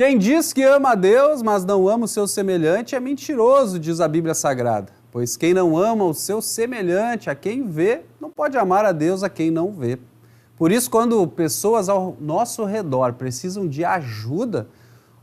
Quem diz que ama a Deus, mas não ama o seu semelhante, é mentiroso, diz a Bíblia Sagrada. Pois quem não ama o seu semelhante, a quem vê, não pode amar a Deus a quem não vê. Por isso, quando pessoas ao nosso redor precisam de ajuda,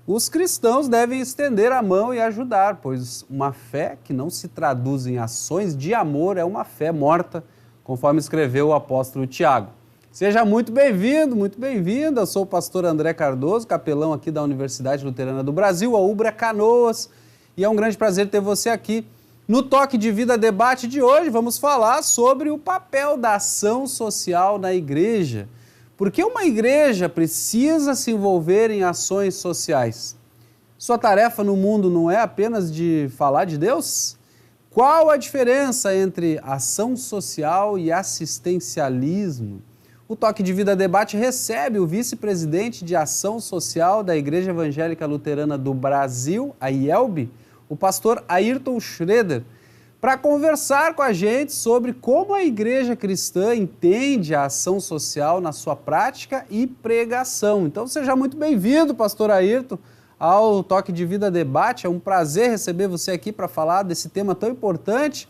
os cristãos devem estender a mão e ajudar, pois uma fé que não se traduz em ações de amor é uma fé morta, conforme escreveu o apóstolo Tiago. Seja muito bem-vindo, muito bem-vinda. Eu sou o pastor André Cardoso, capelão aqui da Universidade Luterana do Brasil, a UBRA Canoas, e é um grande prazer ter você aqui. No Toque de Vida Debate de hoje, vamos falar sobre o papel da ação social na igreja. Por que uma igreja precisa se envolver em ações sociais? Sua tarefa no mundo não é apenas de falar de Deus? Qual a diferença entre ação social e assistencialismo? O Toque de Vida Debate recebe o vice-presidente de Ação Social da Igreja Evangélica Luterana do Brasil, a IELB, o pastor Ayrton Schroeder, para conversar com a gente sobre como a igreja cristã entende a ação social na sua prática e pregação. Então seja muito bem-vindo, pastor Ayrton, ao Toque de Vida Debate. É um prazer receber você aqui para falar desse tema tão importante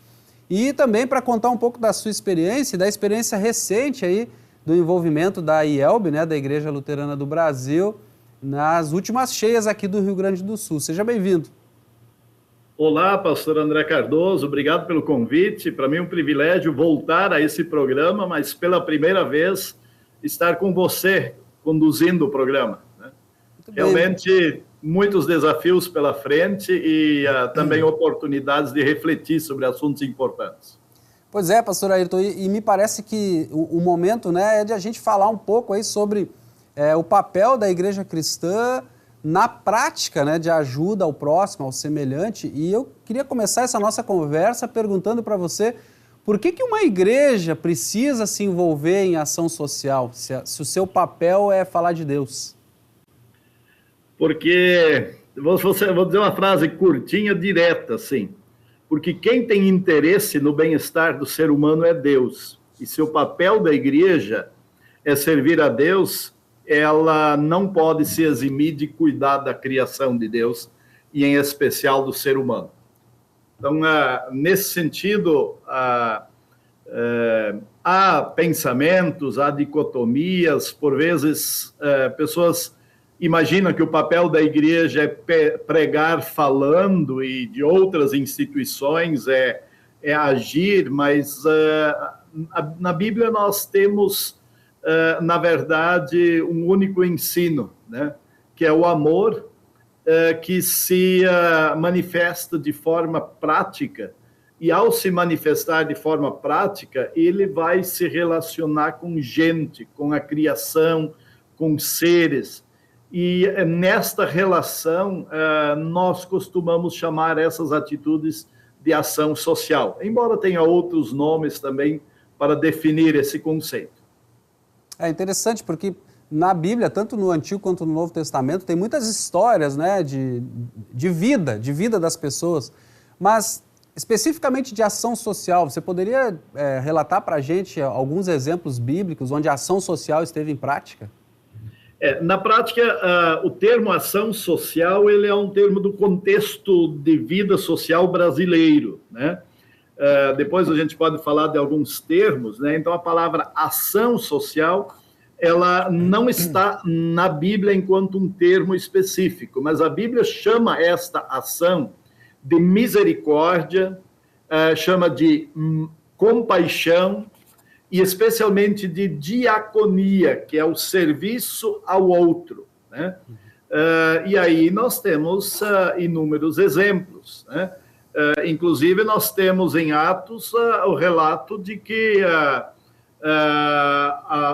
e também para contar um pouco da sua experiência, da experiência recente aí do envolvimento da IELB, né, da Igreja Luterana do Brasil, nas últimas cheias aqui do Rio Grande do Sul. Seja bem-vindo. Olá, pastor André Cardoso, obrigado pelo convite. Para mim é um privilégio voltar a esse programa, mas pela primeira vez estar com você conduzindo o programa, né? Realmente muitos desafios pela frente e também oportunidades de refletir sobre assuntos importantes. Pois é, pastor Ayrton, e me parece que o momento, né, é de a gente falar um pouco aí sobre o papel da igreja cristã na prática, né, de ajuda ao próximo, ao semelhante. E eu queria começar essa nossa conversa perguntando para você por que uma igreja precisa se envolver em ação social, se o seu papel é falar de Deus? Porque, vou dizer uma frase curtinha, direta, assim. Porque quem tem interesse no bem-estar do ser humano é Deus. E se o papel da igreja é servir a Deus, ela não pode se eximir de cuidar da criação de Deus, e em especial do ser humano. Então, nesse sentido, há pensamentos, há dicotomias, por vezes pessoas imaginam que o papel da igreja é pregar falando e de outras instituições é agir, mas na Bíblia nós temos, na verdade, um único ensino, né? Que é o amor, que se manifesta de forma prática, e ao se manifestar de forma prática, ele vai se relacionar com gente, com a criação, com seres. E nesta relação, nós costumamos chamar essas atitudes de ação social, embora tenha outros nomes também para definir esse conceito. É interessante porque na Bíblia, tanto no Antigo quanto no Novo Testamento, tem muitas histórias, né, de vida das pessoas, mas especificamente de ação social. Você poderia relatar para a gente alguns exemplos bíblicos onde a ação social esteve em prática? Na prática, o termo ação social ele é um termo do contexto de vida social brasileiro, né? Depois a gente pode falar de alguns termos, né? Então a palavra ação social ela não está na Bíblia enquanto um termo específico, mas a Bíblia chama esta ação de misericórdia, chama de compaixão, e especialmente de diaconia, que é o serviço ao outro, né? E aí nós temos inúmeros exemplos, né? Inclusive nós temos em Atos o relato de que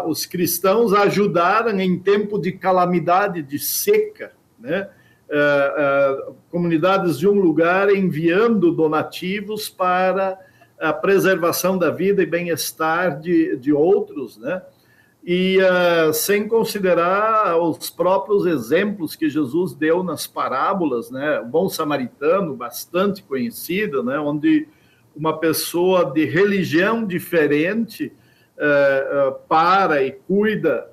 os cristãos ajudaram em tempo de calamidade, de seca, né? Comunidades de um lugar enviando donativos para a preservação da vida e bem-estar de outros, né? E sem considerar os próprios exemplos que Jesus deu nas parábolas, né? O bom samaritano, bastante conhecido, né? Onde uma pessoa de religião diferente para e cuida,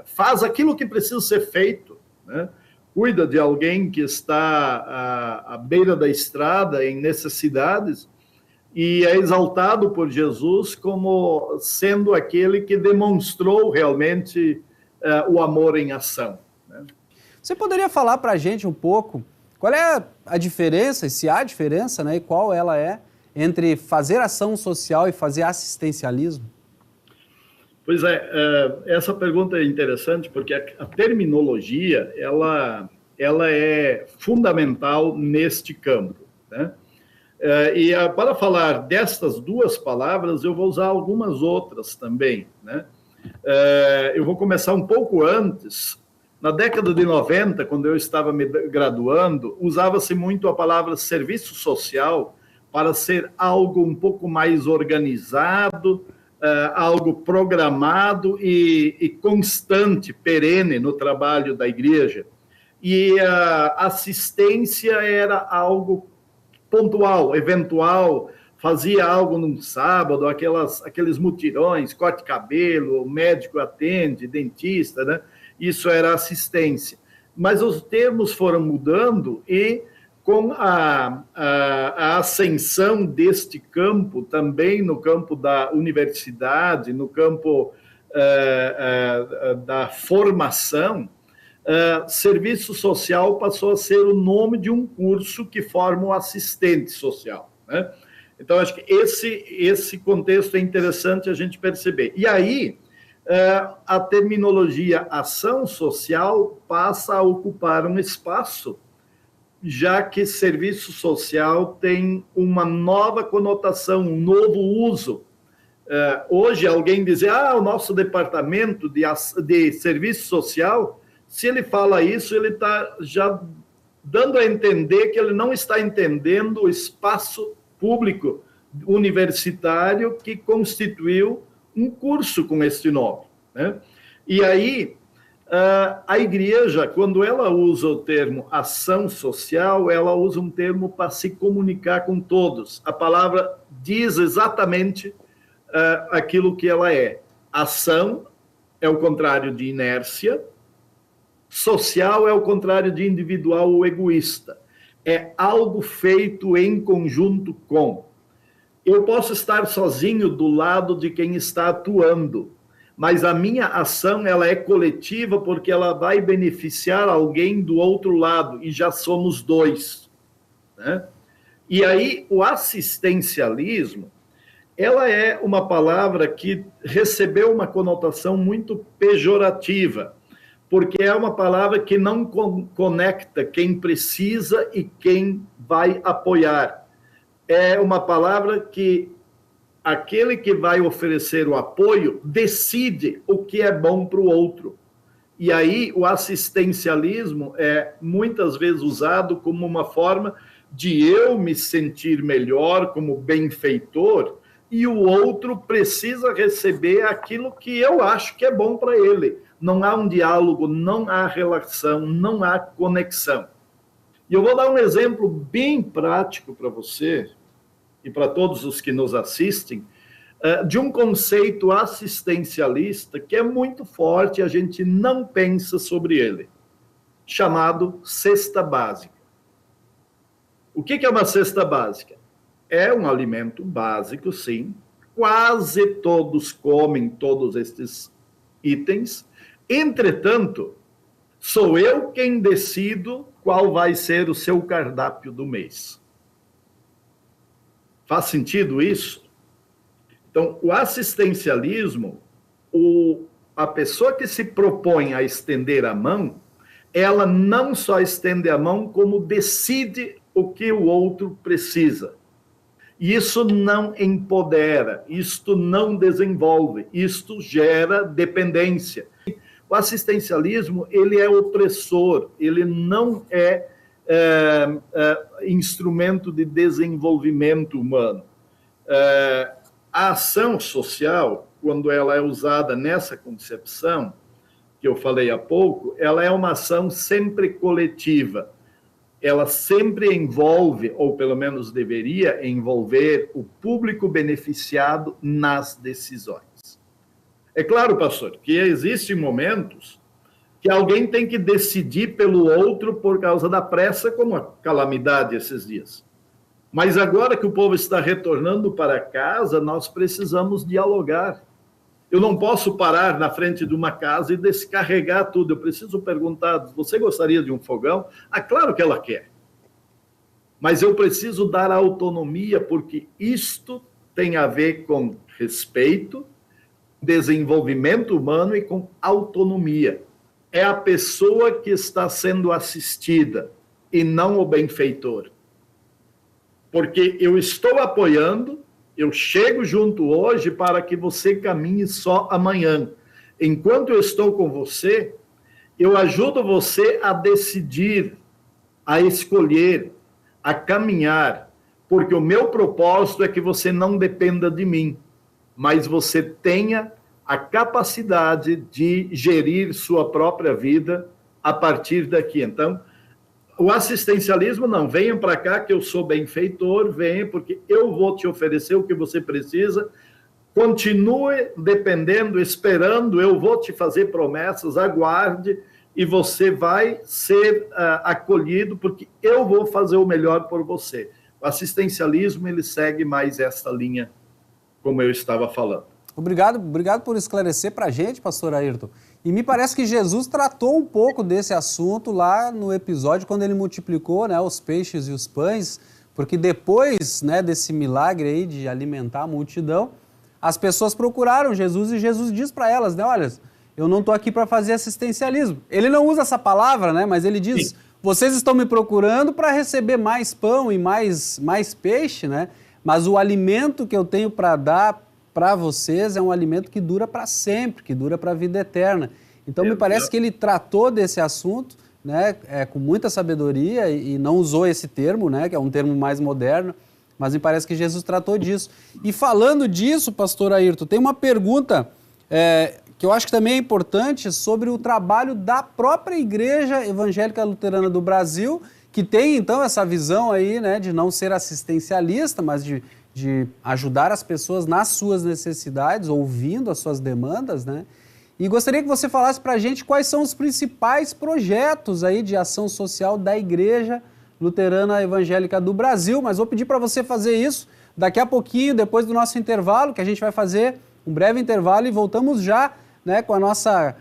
faz aquilo que precisa ser feito, né? cuida de alguém que está à beira da estrada, em necessidades, e é exaltado por Jesus como sendo aquele que demonstrou realmente o amor em ação, né? Você poderia falar para a gente um pouco qual é a diferença, e se há diferença, né, e qual ela é, entre fazer ação social e fazer assistencialismo? Pois é, essa pergunta é interessante porque a terminologia ela é fundamental neste campo, né? E para falar destas duas palavras, eu vou usar algumas outras também, né? Eu vou começar um pouco antes. Na década de 90, quando eu estava me graduando, usava-se muito a palavra serviço social para ser algo um pouco mais organizado, algo programado e constante, perene no trabalho da igreja. E a assistência era algo pontual, eventual, fazia algo num sábado, aqueles mutirões, corte de cabelo, o médico atende, dentista, né? Isso era assistência. Mas os termos foram mudando e com a ascensão deste campo, também no campo da universidade, no campo da formação, serviço social passou a ser o nome de um curso que forma o assistente social, né? Então, acho que esse contexto é interessante a gente perceber. E aí, a terminologia ação social passa a ocupar um espaço, já que serviço social tem uma nova conotação, um novo uso. Hoje, alguém dizer, o nosso departamento de serviço social, se ele fala isso, ele está já dando a entender que ele não está entendendo o espaço público universitário que constituiu um curso com esse nome, né? E aí, a igreja, quando ela usa o termo ação social, ela usa um termo para se comunicar com todos. A palavra diz exatamente aquilo que ela é. Ação é o contrário de inércia, social é o contrário de individual ou egoísta. É algo feito em conjunto com. Eu posso estar sozinho do lado de quem está atuando, mas a minha ação ela é coletiva porque ela vai beneficiar alguém do outro lado, e já somos dois, né? E aí o assistencialismo, ela é uma palavra que recebeu uma conotação muito pejorativa, porque é uma palavra que não conecta quem precisa e quem vai apoiar. É uma palavra que aquele que vai oferecer o apoio decide o que é bom para o outro. E aí o assistencialismo é muitas vezes usado como uma forma de eu me sentir melhor como benfeitor, e o outro precisa receber aquilo que eu acho que é bom para ele. Não há um diálogo, não há relação, não há conexão. E eu vou dar um exemplo bem prático para você e para todos os que nos assistem, de um conceito assistencialista que é muito forte e a gente não pensa sobre ele, chamado cesta básica. O que é uma cesta básica? É um alimento básico, sim. Quase todos comem todos estes itens. Entretanto, sou eu quem decido qual vai ser o seu cardápio do mês. Faz sentido isso? Então, o assistencialismo, a pessoa que se propõe a estender a mão, ela não só estende a mão, como decide o que o outro precisa. Isso não empodera, isto não desenvolve, isto gera dependência. O assistencialismo, ele é opressor, ele não é instrumento de desenvolvimento humano. A ação social, quando ela é usada nessa concepção, que eu falei há pouco, ela é uma ação sempre coletiva. Ela sempre envolve, ou pelo menos deveria envolver, o público beneficiado nas decisões. É claro, pastor, que existem momentos que alguém tem que decidir pelo outro por causa da pressa, como a calamidade esses dias. Mas agora que o povo está retornando para casa, nós precisamos dialogar. Eu não posso parar na frente de uma casa e descarregar tudo. Eu preciso perguntar, você gostaria de um fogão? Ah, claro que ela quer. Mas eu preciso dar autonomia, porque isto tem a ver com respeito, desenvolvimento humano e com autonomia. É a pessoa que está sendo assistida e não o benfeitor. Porque eu estou apoiando, eu chego junto hoje para que você caminhe só amanhã. Enquanto eu estou com você, eu ajudo você a decidir, a escolher, a caminhar, porque o meu propósito é que você não dependa de mim, mas você tenha a capacidade de gerir sua própria vida a partir daqui. Então, o assistencialismo não, venham para cá que eu sou benfeitor, venha porque eu vou te oferecer o que você precisa, continue dependendo, esperando, eu vou te fazer promessas, aguarde, e você vai ser acolhido, porque eu vou fazer o melhor por você. O assistencialismo, ele segue mais essa linha, como eu estava falando. Obrigado por esclarecer para a gente, pastor Ayrton. E me parece que Jesus tratou um pouco desse assunto lá no episódio, quando ele multiplicou, né, os peixes e os pães, porque depois, né, desse milagre aí de alimentar a multidão, as pessoas procuraram Jesus e Jesus diz para elas, né, olha, eu não estou aqui para fazer assistencialismo. Ele não usa essa palavra, né, mas ele diz, sim, vocês estão me procurando para receber mais pão e mais peixe, né, mas o alimento que eu tenho para dar para vocês é um alimento que dura para sempre, que dura para a vida eterna. Então, me parece que ele tratou desse assunto, né, com muita sabedoria e não usou esse termo, né, que é um termo mais moderno, mas me parece que Jesus tratou disso. E falando disso, pastor Ayrton, tem uma pergunta que eu acho que também é importante sobre o trabalho da própria Igreja Evangélica Luterana do Brasil, que tem, então, essa visão aí, né, de não ser assistencialista, mas de ajudar as pessoas nas suas necessidades, ouvindo as suas demandas, né? E gostaria que você falasse para a gente quais são os principais projetos aí de ação social da Igreja Luterana Evangélica do Brasil, mas vou pedir para você fazer isso daqui a pouquinho, depois do nosso intervalo, que a gente vai fazer um breve intervalo e voltamos já, né, com a nossa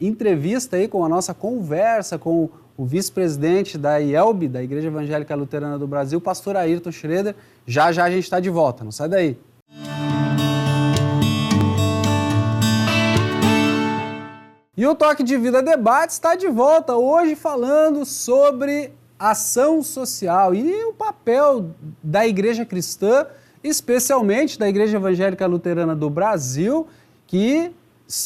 entrevista aí, com a nossa conversa com o vice-presidente da IELB, da Igreja Evangélica Luterana do Brasil, pastor Ayrton Schroeder. Já a gente está de volta, não sai daí. E o Toque de Vida Debate está de volta hoje falando sobre ação social e o papel da Igreja Cristã, especialmente da Igreja Evangélica Luterana do Brasil, que,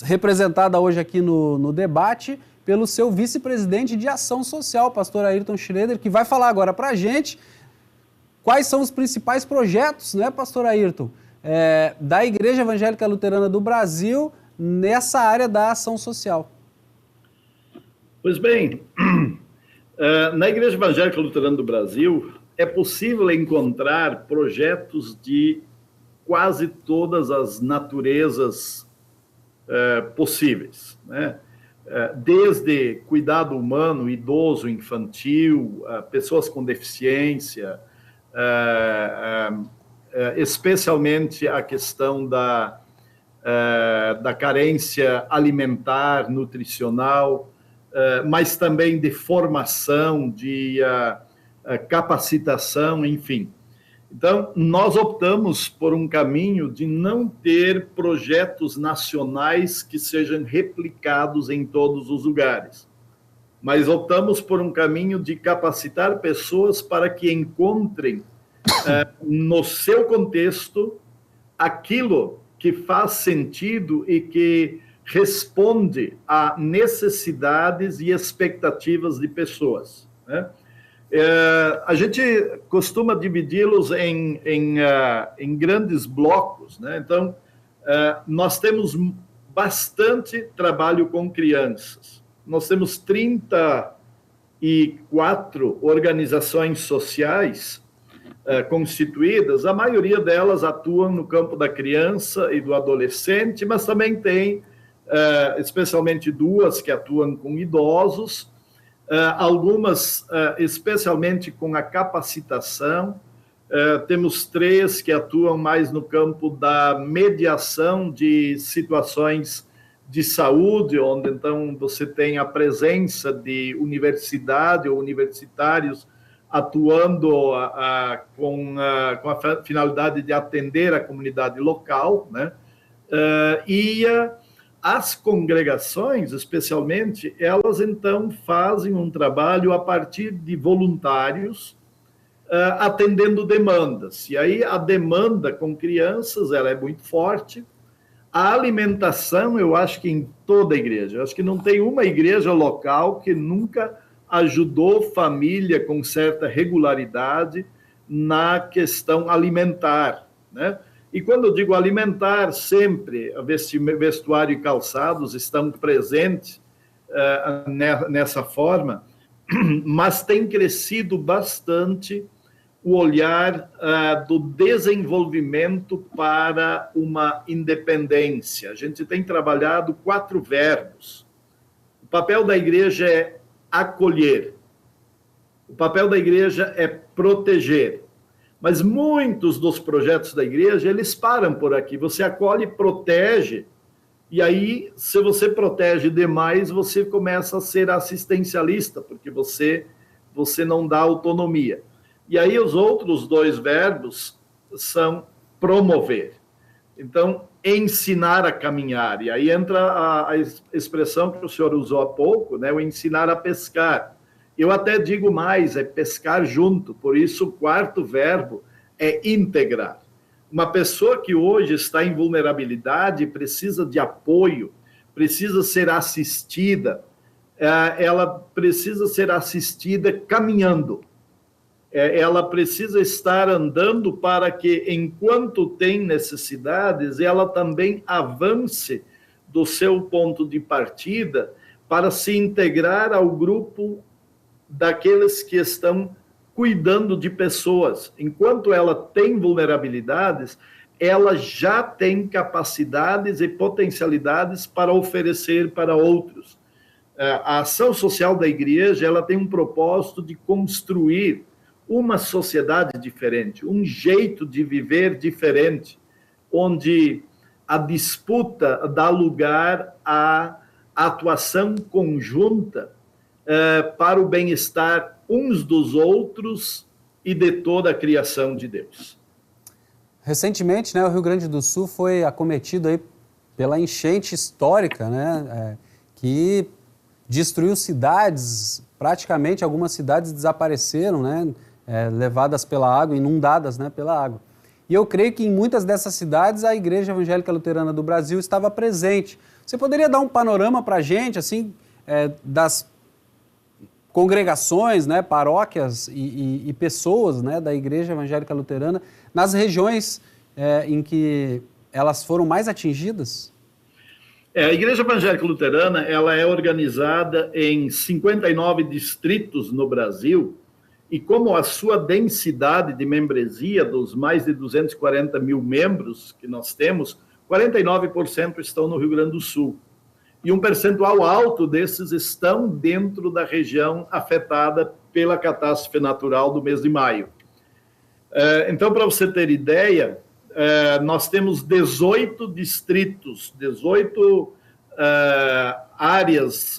representada hoje aqui no debate, pelo seu vice-presidente de ação social, pastor Ayrton Schroeder, que vai falar agora para a gente quais são os principais projetos, né, pastor Ayrton, da Igreja Evangélica Luterana do Brasil nessa área da ação social. Pois bem, na Igreja Evangélica Luterana do Brasil é possível encontrar projetos de quase todas as naturezas possíveis, né? Desde cuidado humano, idoso, infantil, pessoas com deficiência, especialmente a questão da carência alimentar, nutricional, mas também de formação, de capacitação, enfim. Então, nós optamos por um caminho de não ter projetos nacionais que sejam replicados em todos os lugares, mas optamos por um caminho de capacitar pessoas para que encontrem, no seu contexto, aquilo que faz sentido e que responde a necessidades e expectativas de pessoas, né? A gente costuma dividi-los em grandes blocos, né? Então, nós temos bastante trabalho com crianças. Nós temos 34 organizações sociais constituídas, a maioria delas atuam no campo da criança e do adolescente, mas também tem especialmente 2 que atuam com idosos, algumas especialmente com a capacitação. Temos 3 que atuam mais no campo da mediação de situações de saúde, onde então você tem a presença de universidade ou universitários atuando com a finalidade de atender a comunidade local, né? As congregações, especialmente, elas então fazem um trabalho a partir de voluntários, atendendo demandas. E aí a demanda com crianças, ela é muito forte. A alimentação, eu acho que em toda a igreja, eu acho que não tem uma igreja local que nunca ajudou família com certa regularidade na questão alimentar, né? E quando eu digo alimentar, sempre vestuário e calçados estão presentes nessa forma, mas tem crescido bastante o olhar do desenvolvimento para uma independência. A gente tem trabalhado 4 verbos. O papel da igreja é acolher. O papel da igreja é proteger. Mas muitos dos projetos da igreja, eles param por aqui. Você acolhe, protege, e aí, se você protege demais, você começa a ser assistencialista, porque você não dá autonomia. E aí os outros 2 verbos são promover. Então, ensinar a caminhar. E aí entra a expressão que o senhor usou há pouco, né? O ensinar a pescar. Eu até digo mais, é pescar junto. Por isso, o 4º verbo é integrar. Uma pessoa que hoje está em vulnerabilidade, precisa de apoio, precisa ser assistida, ela precisa ser assistida caminhando. Ela precisa estar andando para que, enquanto tem necessidades, ela também avance do seu ponto de partida para se integrar ao grupo daqueles que estão cuidando de pessoas. Enquanto ela tem vulnerabilidades, ela já tem capacidades e potencialidades para oferecer para outros. A ação social da igreja, ela tem um propósito de construir uma sociedade diferente, um jeito de viver diferente, onde a disputa dá lugar à atuação conjunta para o bem-estar uns dos outros e de toda a criação de Deus. Recentemente, né, o Rio Grande do Sul foi acometido aí pela enchente histórica, né, que destruiu cidades, praticamente algumas cidades desapareceram, né, levadas pela água, inundadas, né, pela água. E eu creio que em muitas dessas cidades a Igreja Evangélica Luterana do Brasil estava presente. Você poderia dar um panorama para a gente, assim, das congregações, né, paróquias e pessoas, né, da Igreja Evangélica Luterana nas regiões em que elas foram mais atingidas? A Igreja Evangélica Luterana, ela é organizada em 59 distritos no Brasil, e como a sua densidade de membresia, dos mais de 240 mil membros que nós temos, 49% estão no Rio Grande do Sul. E um percentual alto desses estão dentro da região afetada pela catástrofe natural do mês de maio. Então, para você ter ideia, nós temos 18 distritos, 18 áreas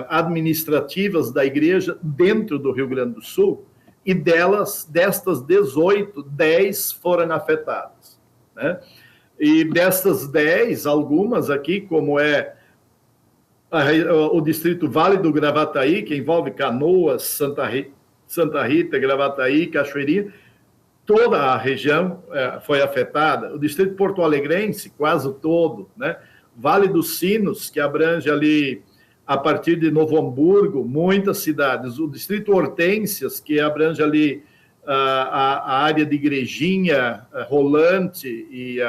administrativas da igreja dentro do Rio Grande do Sul, e destas 18, 10 foram afetadas, né? E destas 10, algumas aqui, como o distrito Vale do Gravataí, que envolve Canoas, Santa Rita, Gravataí, Cachoeirinha, toda a região foi afetada. O distrito Porto Alegrense, quase todo, né? Vale dos Sinos, que abrange ali, a partir de Novo Hamburgo, muitas cidades. O distrito Hortências, que abrange ali a área de Igrejinha, Rolante e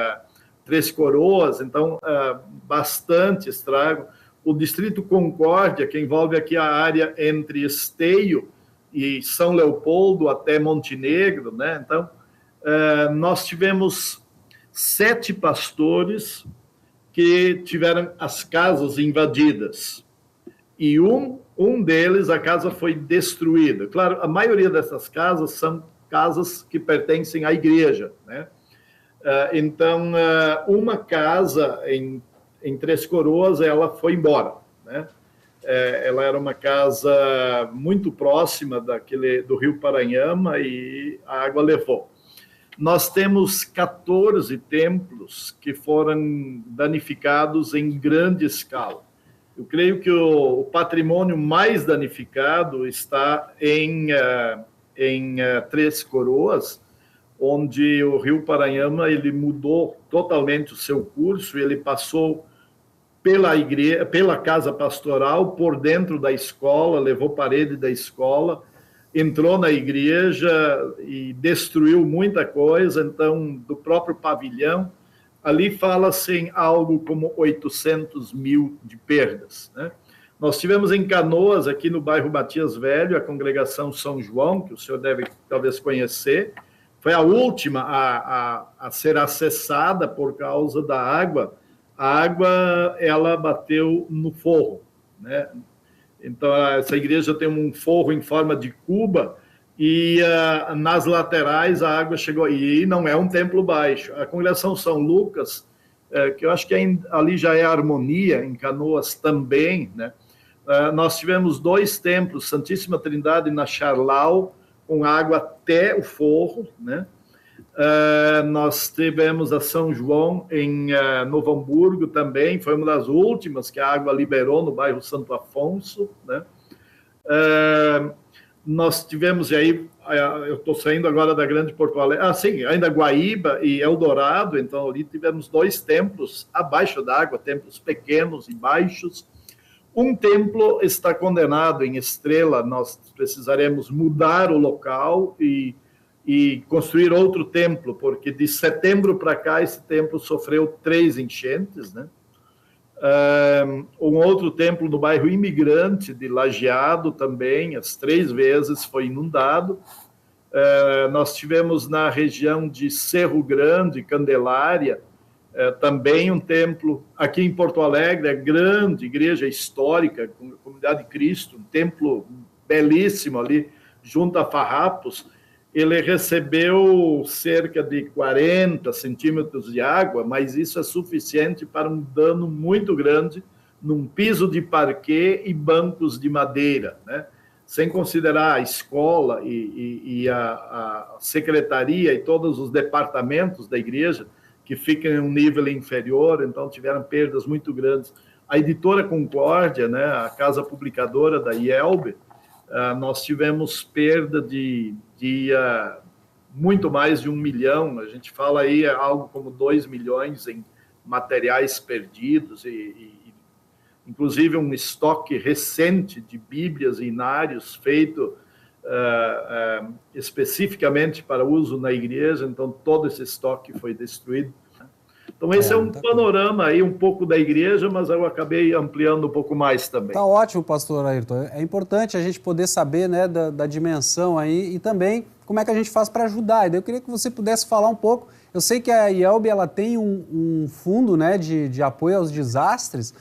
Três Coroas, então, bastante estrago. O distrito Concórdia, que envolve aqui a área entre Esteio e São Leopoldo até Montenegro, né? Então, nós tivemos 7 pastores que tiveram as casas invadidas. E um deles, a casa foi destruída. Claro, a maioria dessas casas são casas que pertencem à igreja, né? Então, uma casa em Três Coroas, ela foi embora, né? Ela era uma casa muito próxima do Rio Paranhama e a água levou. Nós temos 14 templos que foram danificados em grande escala. Eu creio que o patrimônio mais danificado está em Três Coroas, onde o Rio Paranhama ele mudou totalmente o seu curso, ele passou pela casa pastoral, por dentro da escola, levou parede da escola, entrou na igreja e destruiu muita coisa. Então, do próprio pavilhão, ali fala-se em algo como 800 mil de perdas, né? Nós tivemos em Canoas, aqui no bairro Matias Velho, a congregação São João, que o senhor deve talvez conhecer, foi a última a ser acessada por causa da água. A água, ela bateu no forro, né? Então, essa igreja tem um forro em forma de cuba e nas laterais a água chegou. E não é um templo baixo. A congregação São Lucas, que eu acho que ali já é harmonia, em Canoas também, né? Nós tivemos 2 templos, Santíssima Trindade na Charlau, com água até o forro, né? Nós tivemos a São João em Novo Hamburgo também, foi uma das últimas que a água liberou no bairro Santo Afonso, né? Nós tivemos, e aí eu estou saindo agora da Grande Porto Alegre, sim, ainda Guaíba e Eldorado, então ali tivemos 2 templos abaixo d'água, templos pequenos e baixos. Um templo está condenado em Estrela, nós precisaremos mudar o local e construir outro templo, porque de setembro para cá esse templo sofreu 3 enchentes, né? Um outro templo no bairro Imigrante de Lajeado também, as 3 vezes foi inundado. Nós tivemos na região de Cerro Grande, Candelária, também um templo. Aqui em Porto Alegre, a grande igreja histórica, Comunidade de Cristo, um templo belíssimo ali, junto a Farrapos. Ele recebeu cerca de 40 centímetros de água, mas isso é suficiente para um dano muito grande num piso de parquet e bancos de madeira, né? Sem considerar a escola e a secretaria e todos os departamentos da igreja, que ficam em um nível inferior, então tiveram perdas muito grandes. A editora Concórdia, né, a casa publicadora da IELB, nós tivemos perda de muito mais de 1 milhão, a gente fala aí algo como 2 milhões em materiais perdidos, inclusive um estoque recente de Bíblias e inários feito especificamente para uso na igreja, então todo esse estoque foi destruído. Então esse é um panorama aí um pouco da igreja, mas eu acabei ampliando um pouco mais também. Tá ótimo, pastor Ayrton. É importante a gente poder saber, né, da dimensão aí e também como é que a gente faz para ajudar. E daí eu queria que você pudesse falar um pouco. Eu sei que a IELB ela tem um fundo, né, de apoio aos desastres.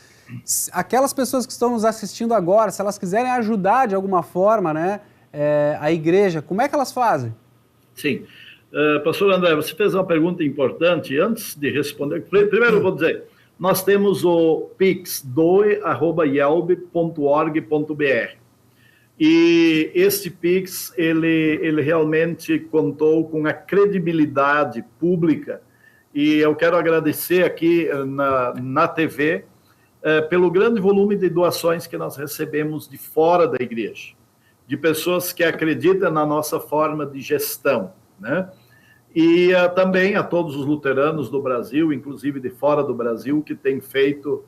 Aquelas pessoas que estão nos assistindo agora, se elas quiserem ajudar de alguma forma, né, a igreja, como é que elas fazem? Sim. Pastor André, você fez uma pergunta importante. Antes de responder, primeiro eu vou dizer, nós temos o Pix, doe@ielb.org.br. E esse Pix, ele realmente contou com a credibilidade pública. E eu quero agradecer aqui na TV pelo grande volume de doações que nós recebemos de fora da igreja, de pessoas que acreditam na nossa forma de gestão, né? E também a todos os luteranos do Brasil, inclusive de fora do Brasil, que têm feito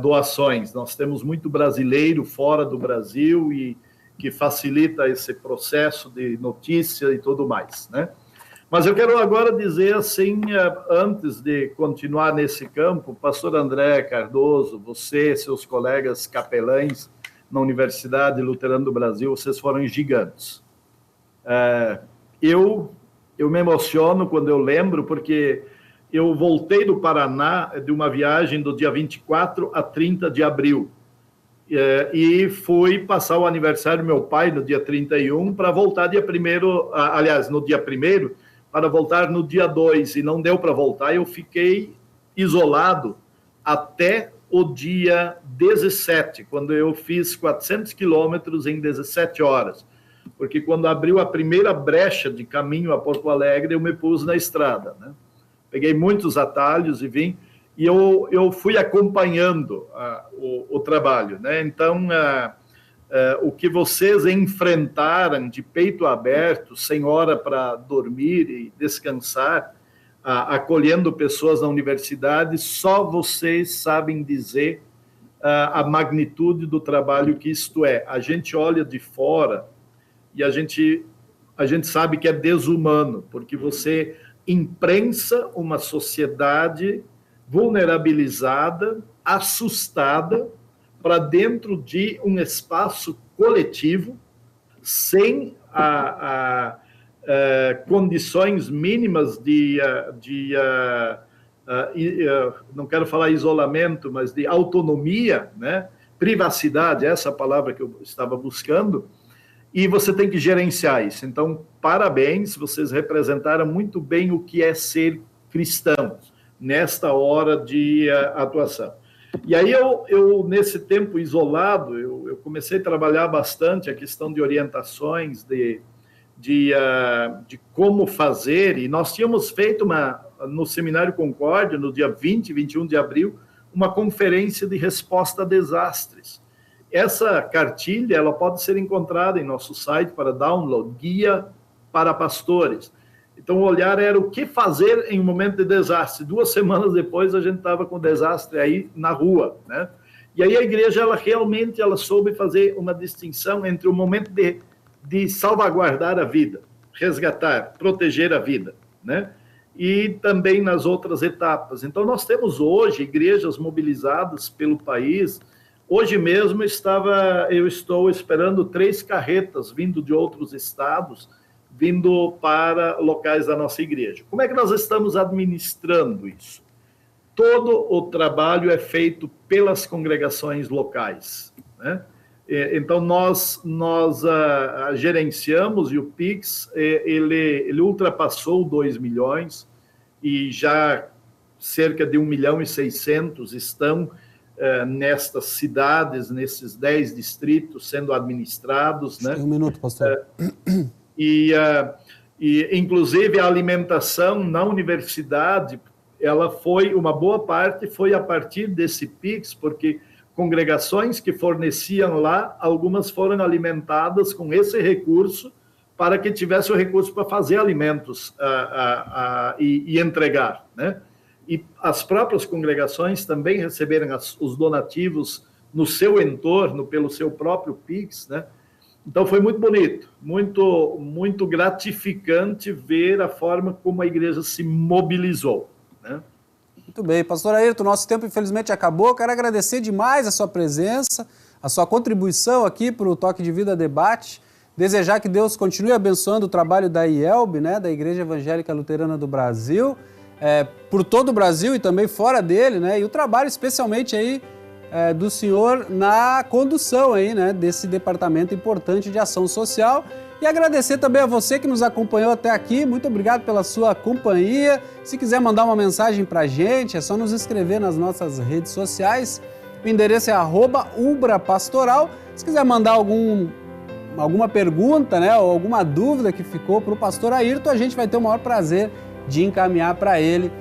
doações. Nós temos muito brasileiro fora do Brasil e que facilita esse processo de notícia e tudo mais, né? Mas eu quero agora dizer assim, antes de continuar nesse campo, pastor André Cardoso, você, seus colegas capelães na Universidade Luterana do Brasil, vocês foram gigantes. Eu me emociono quando eu lembro, porque eu voltei do Paraná de uma viagem do dia 24 a 30 de abril. E fui passar o aniversário do meu pai no dia 31 para voltar dia 1º, aliás, no dia 1º, para voltar no dia 2, e não deu para voltar. Eu fiquei isolado até o dia 17, quando eu fiz 400 quilômetros em 17 horas. Porque quando abriu a primeira brecha de caminho a Porto Alegre, eu me pus na estrada, né? Peguei muitos atalhos e vim, e eu fui acompanhando o trabalho, né? Então, o que vocês enfrentaram de peito aberto, sem hora para dormir e descansar, acolhendo pessoas na universidade, só vocês sabem dizer a magnitude do trabalho que isto é. A gente olha de fora e a gente sabe que é desumano, porque você imprensa uma sociedade vulnerabilizada, assustada, para dentro de um espaço coletivo, sem condições mínimas não quero falar isolamento, mas de autonomia, né? Privacidade, essa palavra que eu estava buscando, e você tem que gerenciar isso. Então, parabéns, vocês representaram muito bem o que é ser cristão nesta hora de atuação. E aí eu nesse tempo isolado, eu comecei a trabalhar bastante a questão de orientações, de como fazer, e nós tínhamos feito no Seminário Concórdia, no dia 20 e 21 de abril, uma conferência de resposta a desastres. Essa cartilha ela pode ser encontrada em nosso site para download, Guia para Pastores. Então, o olhar era o que fazer em um momento de desastre. 2 semanas depois, a gente estava com o desastre aí na rua, né? E aí a igreja, ela realmente soube fazer uma distinção entre o momento de salvaguardar a vida, resgatar, proteger a vida, né? E também nas outras etapas. Então, nós temos hoje igrejas mobilizadas pelo país. Hoje mesmo eu estou esperando 3 carretas vindo de outros estados, vindo para locais da nossa igreja. Como é que nós estamos administrando isso? Todo o trabalho é feito pelas congregações locais, né? Então, nós gerenciamos, e o Pix, ele ultrapassou 2 milhões, e já cerca de 1.600.000 estão nestas cidades, nesses 10 distritos sendo administrados, né? Um minuto, pastor. E inclusive a alimentação na universidade, ela foi, uma boa parte foi a partir desse Pix, porque congregações que forneciam lá, algumas foram alimentadas com esse recurso, para que tivesse o recurso para fazer alimentos e entregar, né? E as próprias congregações também receberam os donativos no seu entorno, pelo seu próprio Pix, né? Então, foi muito bonito, muito, muito gratificante ver a forma como a igreja se mobilizou, né? Muito bem. Pastor Ayrton, nosso tempo infelizmente acabou. Quero agradecer demais a sua presença, a sua contribuição aqui para o Toque de Vida Debate. Desejar que Deus continue abençoando o trabalho da IELB, né, da Igreja Evangélica Luterana do Brasil, por todo o Brasil e também fora dele, né, e o trabalho especialmente aí do senhor na condução aí, né, desse departamento importante de ação social. E agradecer também a você que nos acompanhou até aqui. Muito obrigado pela sua companhia. Se quiser mandar uma mensagem para a gente, é só nos escrever nas nossas redes sociais. O endereço é @ubrapastoral. Se quiser mandar alguma pergunta, né, ou alguma dúvida que ficou para o pastor Ayrton, a gente vai ter o maior prazer de encaminhar para ele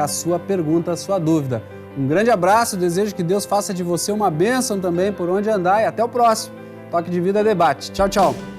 a sua pergunta, a sua dúvida. Um grande abraço, desejo que Deus faça de você uma bênção também por onde andar e até o próximo Toque de Vida Debate. Tchau, tchau.